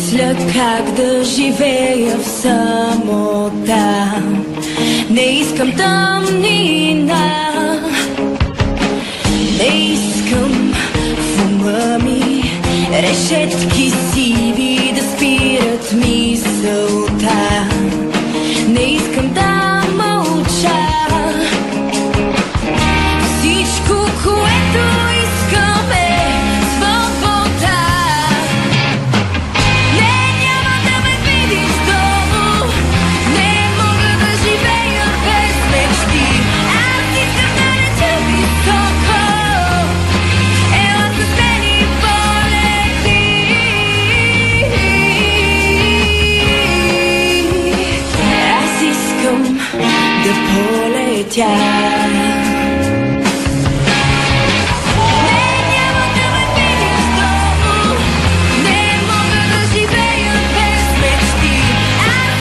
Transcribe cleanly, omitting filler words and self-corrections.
мисля как да живея в самота. Не искам тъмнина, не искам в ума ми решетки сиви да спират мисълта. Не искам да мълча. Всичко, което искам е свобода. Не, няма да ме видиш долу. Не мога да живея без мечти. Аз искам да летя високо. Ела с мен и полети. Аз искам да полетя.